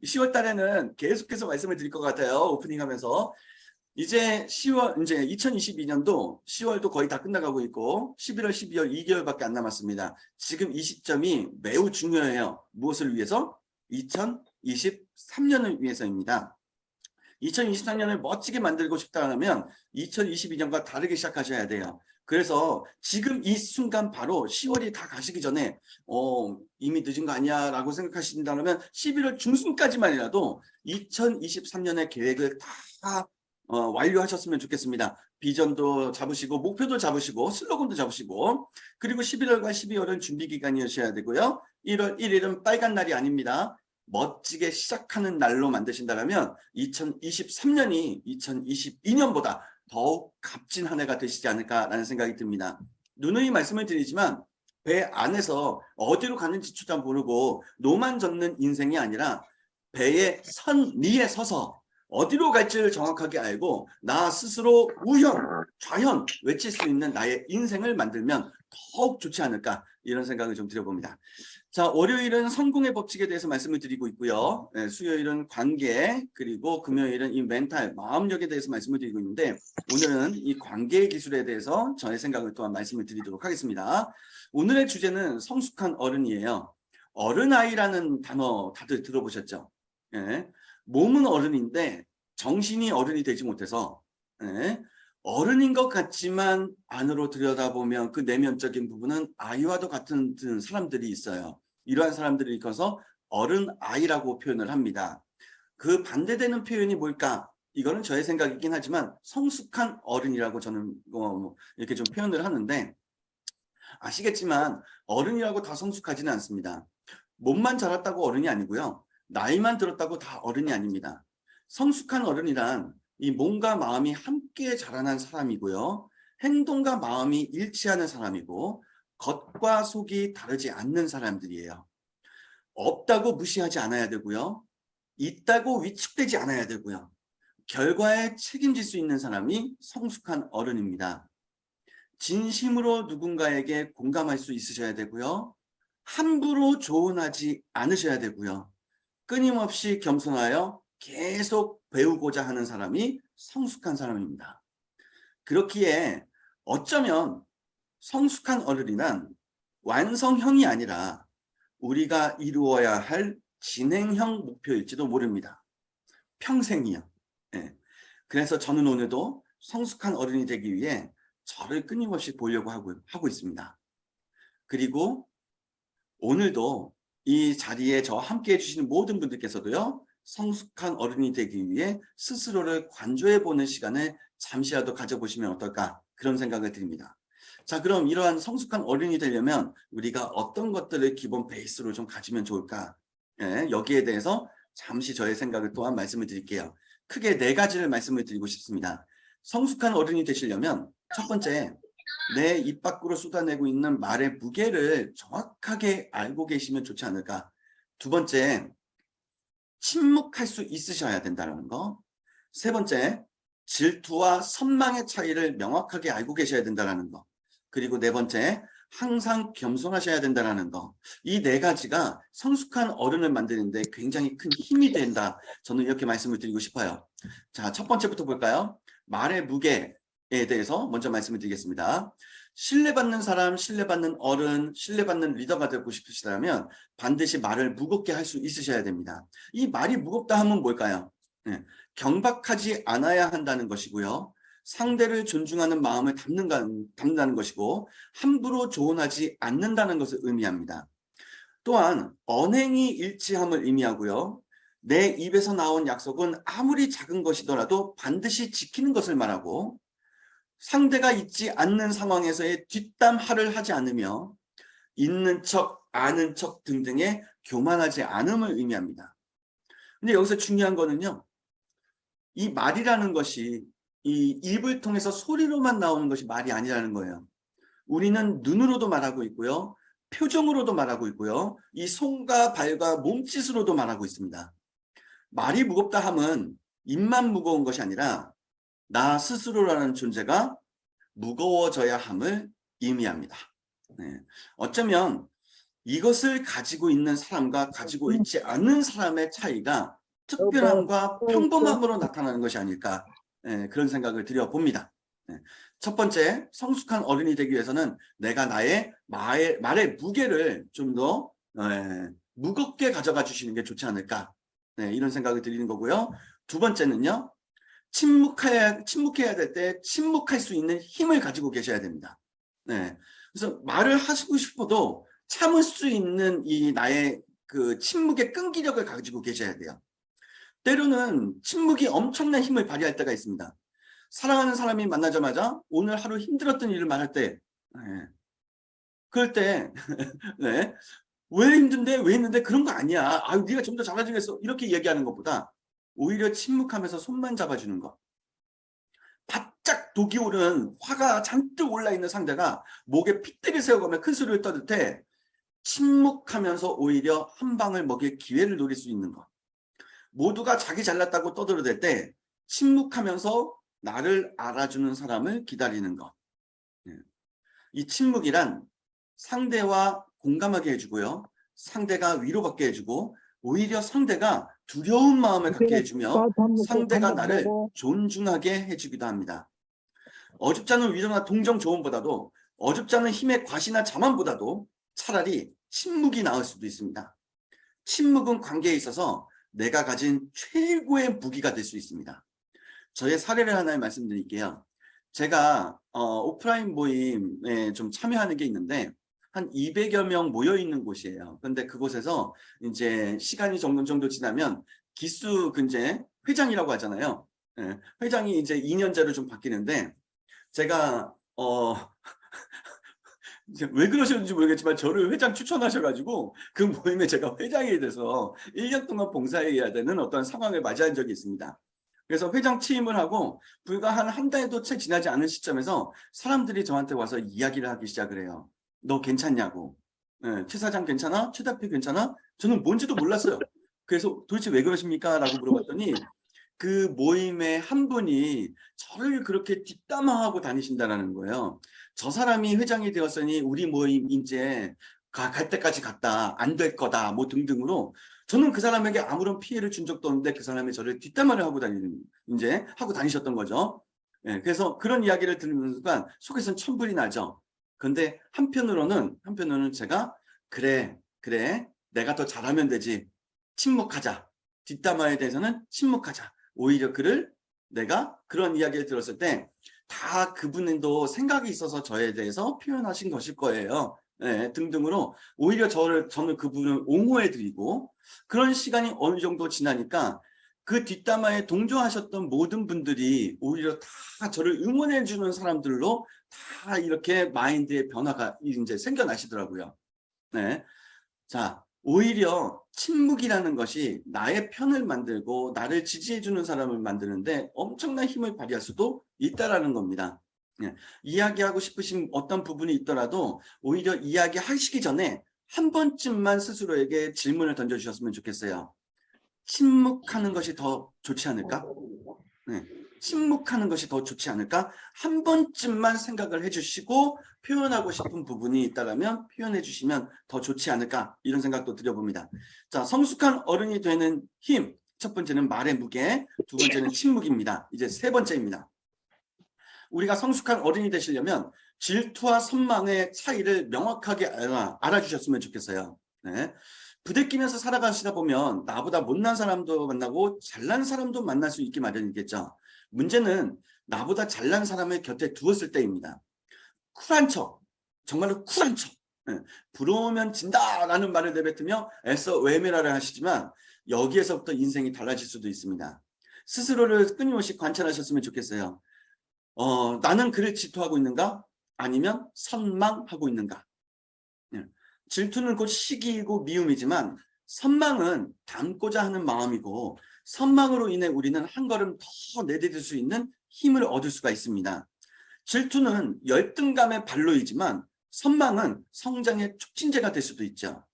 10월 달에는 계속해서 말씀을 드릴 것 같아요. 오프닝 하면서. 이제 10월, 이제 2022년도 10월도 거의 다 끝나가고 있고 11월, 12월 2개월밖에 안 남았습니다. 지금 이 시점이 매우 중요해요. 무엇을 위해서? 2023년을 위해서입니다. 2023년을 멋지게 만들고 싶다면 2022년과 다르게 시작하셔야 돼요. 그래서 지금 이 순간 바로 10월이 다 가시기 전에 이미 늦은 거 아니야 라고 생각하신다면 11월 중순까지만이라도 2023년의 계획을 다 완료하셨으면 좋겠습니다. 비전도 잡으시고 목표도 잡으시고 슬로건도 잡으시고, 그리고 11월과 12월은 준비 기간이셔야 되고요. 1월 1일은 빨간 날이 아닙니다. 멋지게 시작하는 날로 만드신다면 2023년이 2022년보다 더욱 값진 한 해가 되시지 않을까라는 생각이 듭니다. 누누이 말씀을 드리지만 배 안에서 어디로 가는지조차 모르고 노만 젓는 인생이 아니라 배의 선 위에 서서 어디로 갈지를 정확하게 알고 나 스스로 우현, 좌현 외칠 수 있는 나의 인생을 만들면 더욱 좋지 않을까, 이런 생각을 좀 드려봅니다. 자, 월요일은 성공의 법칙에 대해서 말씀을 드리고 있고요. 수요일은 관계, 그리고 금요일은 이 멘탈, 마음력에 대해서 말씀을 드리고 있는데, 오늘은 이 관계의 기술에 대해서 저의 생각을 또한 말씀을 드리도록 하겠습니다. 오늘의 주제는 성숙한 어른이에요. 어른아이라는 단어 다들 들어보셨죠? 예. 몸은 어른인데 정신이 어른이 되지 못해서, 예, 어른인 것 같지만 안으로 들여다보면 그 내면적인 부분은 아이와도 같은 사람들이 있어요. 이러한 사람들을 일컬어서 어른아이라고 표현을 합니다. 그 반대되는 표현이 뭘까? 이거는 저의 생각이긴 하지만 성숙한 어른이라고 저는 이렇게 좀 표현을 하는데, 아시겠지만 어른이라고 다 성숙하지는 않습니다. 몸만 자랐다고 어른이 아니고요. 나이만 들었다고 다 어른이 아닙니다. 성숙한 어른이란 이 몸과 마음이 함께 자라난 사람이고요. 행동과 마음이 일치하는 사람이고 겉과 속이 다르지 않는 사람들이에요. 없다고 무시하지 않아야 되고요. 있다고 위축되지 않아야 되고요. 결과에 책임질 수 있는 사람이 성숙한 어른입니다. 진심으로 누군가에게 공감할 수 있으셔야 되고요. 함부로 조언하지 않으셔야 되고요. 끊임없이 겸손하여 계속 배우고자 하는 사람이 성숙한 사람입니다. 그렇기에 어쩌면 성숙한 어른이란 완성형이 아니라 우리가 이루어야 할 진행형 목표일지도 모릅니다. 평생이요. 네. 그래서 저는 오늘도 성숙한 어른이 되기 위해 저를 끊임없이 보려고 하고 있습니다. 그리고 오늘도 이 자리에 저와 함께 해주시는 모든 분들께서도요, 성숙한 어른이 되기 위해 스스로를 관조해보는 시간을 잠시라도 가져보시면 어떨까, 그런 생각을 드립니다. 자, 그럼 이러한 성숙한 어른이 되려면 우리가 어떤 것들을 기본 베이스로 좀 가지면 좋을까? 예, 여기에 대해서 잠시 저의 생각을 또한 말씀을 드릴게요. 크게 4가지를 말씀을 드리고 싶습니다. 성숙한 어른이 되시려면 첫 번째, 내 입 밖으로 쏟아내고 있는 말의 무게를 정확하게 알고 계시면 좋지 않을까. 두 번째, 침묵할 수 있으셔야 된다는 거. 세 번째, 질투와 선망의 차이를 명확하게 알고 계셔야 된다는 거. 그리고 네 번째, 항상 겸손하셔야 된다는 거. 이 4가지가 성숙한 어른을 만드는데 굉장히 큰 힘이 된다. 저는 이렇게 말씀을 드리고 싶어요. 자, 첫 번째부터 볼까요? 말의 무게에 대해서 먼저 말씀을 드리겠습니다. 신뢰받는 사람, 신뢰받는 어른, 신뢰받는 리더가 되고 싶으시다면 반드시 말을 무겁게 할 수 있으셔야 됩니다. 이 말이 무겁다 하면 뭘까요? 네, 경박하지 않아야 한다는 것이고요. 상대를 존중하는 마음을 담는다는 것이고, 함부로 조언하지 않는다는 것을 의미합니다. 또한 언행이 일치함을 의미하고요. 내 입에서 나온 약속은 아무리 작은 것이더라도 반드시 지키는 것을 말하고, 상대가 있지 않는 상황에서의 뒷담화를 하지 않으며 있는 척, 아는 척 등등의 교만하지 않음을 의미합니다. 근데 여기서 중요한 거는요, 이 말이라는 것이 이 입을 통해서 소리로만 나오는 것이 말이 아니라는 거예요. 우리는 눈으로도 말하고 있고요, 표정으로도 말하고 있고요, 이 손과 발과 몸짓으로도 말하고 있습니다. 말이 무겁다 함은 입만 무거운 것이 아니라 나 스스로라는 존재가 무거워져야 함을 의미합니다. 네. 어쩌면 이것을 가지고 있는 사람과 가지고 있지 않는 사람의 차이가 특별함과 평범함으로 나타나는 것이 아닐까, 그런 생각을 드려봅니다. 첫 번째, 성숙한 어른이 되기 위해서는 내가 나의 말의 무게를 좀 더 무겁게 가져가 주시는 게 좋지 않을까, 이런 생각을 드리는 거고요. 두 번째는요, 침묵해야 될 때 침묵할 수 있는 힘을 가지고 계셔야 됩니다. 그래서 말을 하시고 싶어도 참을 수 있는 이 나의 그 침묵의 끈기력을 가지고 계셔야 돼요. 때로는 침묵이 엄청난 힘을 발휘할 때가 있습니다. 사랑하는 사람이 만나자마자 오늘 하루 힘들었던 일을 말할 때, 그럴 때 네, 왜 힘든데 왜 했는데 그런 거 아니야. 아유 네가 좀 더 잘해주겠어. 이렇게 얘기하는 것보다 오히려 침묵하면서 손만 잡아주는 것. 바짝 독이 오른 화가 잔뜩 올라있는 상대가 목에 핏대를 세워가며 큰 소리를 떠들 때 침묵하면서 오히려 한 방을 먹일 기회를 노릴 수 있는 것. 모두가 자기 잘났다고 떠들어댈 때 침묵하면서 나를 알아주는 사람을 기다리는 것. 이 침묵이란 상대와 공감하게 해주고요. 상대가 위로받게 해주고 오히려 상대가 두려운 마음을 갖게 해주며 상대가 나를 존중하게 해주기도 합니다. 어줍지 않은 위로나 동정 조언보다도 어줍지 않은 힘의 과시나 자만보다도 차라리 침묵이 나을 수도 있습니다. 침묵은 관계에 있어서 내가 가진 최고의 무기가 될 수 있습니다. 저의 사례를 하나 말씀드릴게요. 제가 오프라인 모임에 좀 참여하는 게 있는데 한 200여 명 모여 있는 곳이에요. 근데 그곳에서 이제 시간이 정도 지나면 기수 근제 회장이라고 하잖아요. 회장이 이제 2년제로 좀 바뀌는데 제가 이제 왜 그러셨는지 모르겠지만 저를 회장 추천하셔가지고 그 모임에 제가 회장이 돼서 1년 동안 봉사해야 되는 어떤 상황을 맞이한 적이 있습니다. 그래서 회장 취임을 하고 불과 한 달도 채 지나지 않은 시점에서 사람들이 저한테 와서 이야기를 하기 시작을 해요. 너 괜찮냐고. 최 사장 괜찮아? 최 대표 괜찮아? 저는 뭔지도 몰랐어요. 그래서 도대체 왜 그러십니까? 라고 물어봤더니 그 모임의 한 분이 저를 그렇게 뒷담화하고 다니신다는 거예요. 저 사람이 회장이 되었으니 우리 모임 이제 갈 때까지 갔다. 안 될 거다. 뭐 등등으로 저는 그 사람에게 아무런 피해를 준 적도 없는데 그 사람이 저를 뒷담화를 하고 하고 다니셨던 거죠. 그래서 그런 이야기를 들으는 순간 속에서는 천불이 나죠. 그런데 한편으로는 제가 그래 내가 더 잘하면 되지. 침묵하자. 뒷담화에 대해서는 침묵하자. 오히려 내가 그런 이야기를 들었을 때 다 그분도 생각이 있어서 저에 대해서 표현하신 것일 거예요. 등등으로 오히려 저는 그분을 옹호해드리고 그런 시간이 어느 정도 지나니까 그 뒷담화에 동조하셨던 모든 분들이 오히려 다 저를 응원해주는 사람들로 다 이렇게 마인드의 변화가 이제 생겨나시더라고요. 자, 오히려 침묵이라는 것이 나의 편을 만들고 나를 지지해주는 사람을 만드는데 엄청난 힘을 발휘할 수도 있다라는 겁니다. 이야기하고 싶으신 어떤 부분이 있더라도 오히려 이야기하시기 전에 한 번쯤만 스스로에게 질문을 던져주셨으면 좋겠어요. 침묵하는 것이 더 좋지 않을까? 침묵하는 것이 더 좋지 않을까? 한 번쯤만 생각을 해주시고 표현하고 싶은 부분이 있다면 표현해 주시면 더 좋지 않을까? 이런 생각도 드려봅니다. 자, 성숙한 어른이 되는 힘. 첫 번째는 말의 무게, 두 번째는 침묵입니다. 이제 세 번째입니다. 우리가 성숙한 어른이 되시려면 질투와 선망의 차이를 명확하게 알아주셨으면 좋겠어요. 부대끼면서 살아가시다 보면 나보다 못난 사람도 만나고 잘난 사람도 만날 수 있기 마련이겠죠. 문제는 나보다 잘난 사람을 곁에 두었을 때입니다. 쿨한 척, 정말로 쿨한 척. 부러우면 진다라는 말을 내뱉으며 애써 외면하려 하시지만 여기에서부터 인생이 달라질 수도 있습니다. 스스로를 끊임없이 관찰하셨으면 좋겠어요. 나는 그를 질투하고 있는가? 아니면 선망하고 있는가? 질투는 곧 시기이고 미움이지만 선망은 닮고자 하는 마음이고 선망으로 인해 우리는 한 걸음 더 내디딜 수 있는 힘을 얻을 수가 있습니다. 질투는 열등감의 발로이지만 선망은 성장의 촉진제가 될 수도 있죠.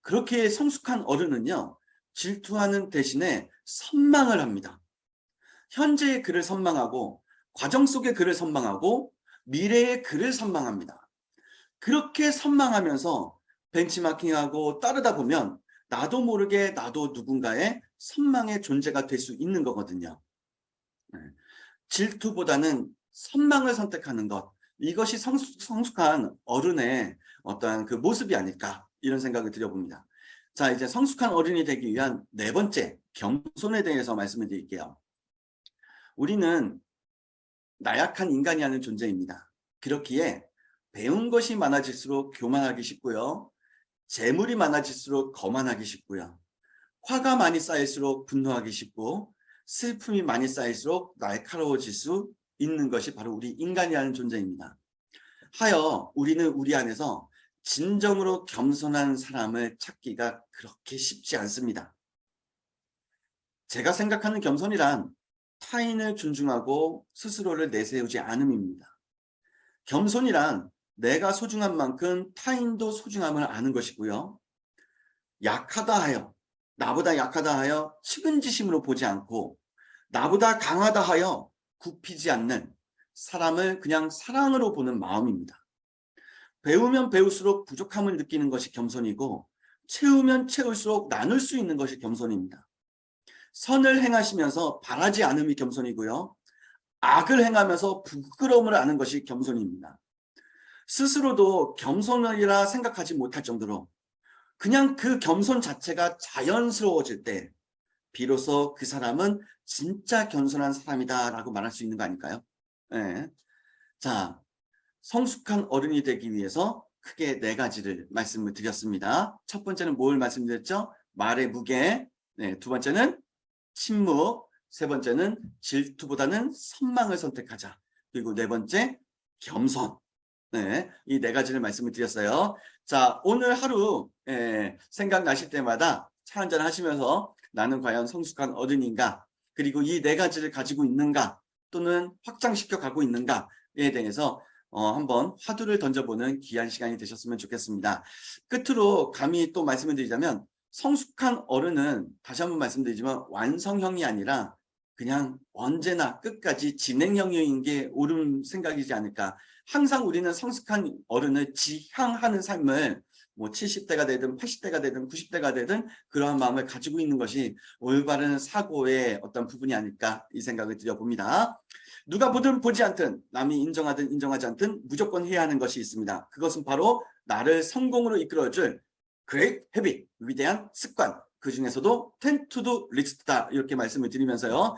그렇게 성숙한 어른은요. 질투하는 대신에 선망을 합니다. 현재의 그를 선망하고 과정 속의 그를 선망하고 미래의 그를 선망합니다. 그렇게 선망하면서 벤치마킹하고 따르다 보면 나도 모르게 나도 누군가의 선망의 존재가 될 수 있는 거거든요. 네. 질투보다는 선망을 선택하는 것. 이것이 성숙한 어른의 어떠한 그 모습이 아닐까 이런 생각을 드려봅니다. 자, 이제 성숙한 어른이 되기 위한 네 번째 겸손에 대해서 말씀을 드릴게요. 우리는 나약한 인간이 하는 존재입니다. 그렇기에 배운 것이 많아질수록 교만하기 쉽고요. 재물이 많아질수록 거만하기 쉽고요. 화가 많이 쌓일수록 분노하기 쉽고 슬픔이 많이 쌓일수록 날카로워질 수 있는 것이 바로 우리 인간이라는 존재입니다. 하여 우리는 우리 안에서 진정으로 겸손한 사람을 찾기가 그렇게 쉽지 않습니다. 제가 생각하는 겸손이란 타인을 존중하고 스스로를 내세우지 않음입니다. 겸손이란 내가 소중한 만큼 타인도 소중함을 아는 것이고요. 약하다 하여, 나보다 약하다 하여 측은지심으로 보지 않고 나보다 강하다 하여 굽히지 않는 사람을 그냥 사랑으로 보는 마음입니다. 배우면 배울수록 부족함을 느끼는 것이 겸손이고 채우면 채울수록 나눌 수 있는 것이 겸손입니다. 선을 행하시면서 바라지 않음이 겸손이고요. 악을 행하면서 부끄러움을 아는 것이 겸손입니다. 스스로도 겸손이라 생각하지 못할 정도로 그냥 그 겸손 자체가 자연스러워질 때 비로소 그 사람은 진짜 겸손한 사람이다라고 말할 수 있는 거 아닐까요? 네. 자, 성숙한 어른이 되기 위해서 크게 네 가지를 말씀을 드렸습니다. 첫 번째는 뭘 말씀드렸죠? 말의 무게. 네, 두 번째는 침묵. 세 번째는 질투보다는 선망을 선택하자. 그리고 네 번째 겸손. 네, 이 네 가지를 말씀을 드렸어요. 자, 오늘 하루 생각나실 때마다 차 한잔 하시면서 나는 과연 성숙한 어른인가? 그리고 이 네 가지를 가지고 있는가? 또는 확장시켜 가고 있는가에 대해서 한번 화두를 던져보는 귀한 시간이 되셨으면 좋겠습니다. 끝으로 감히 또 말씀을 드리자면 성숙한 어른은 다시 한번 말씀드리지만 완성형이 아니라 그냥 언제나 끝까지 진행형인 게 옳은 생각이지 않을까. 항상 우리는 성숙한 어른을 지향하는 삶을 뭐 70대가 되든 80대가 되든 90대가 되든 그러한 마음을 가지고 있는 것이 올바른 사고의 어떤 부분이 아닐까 이 생각을 드려봅니다. 누가 보든 보지 않든 남이 인정하든 인정하지 않든 무조건 해야 하는 것이 있습니다. 그것은 바로 나를 성공으로 이끌어줄 Great Habit, 위대한 습관. 그 중에서도 10 to do 리스트다 이렇게 말씀을 드리면서요.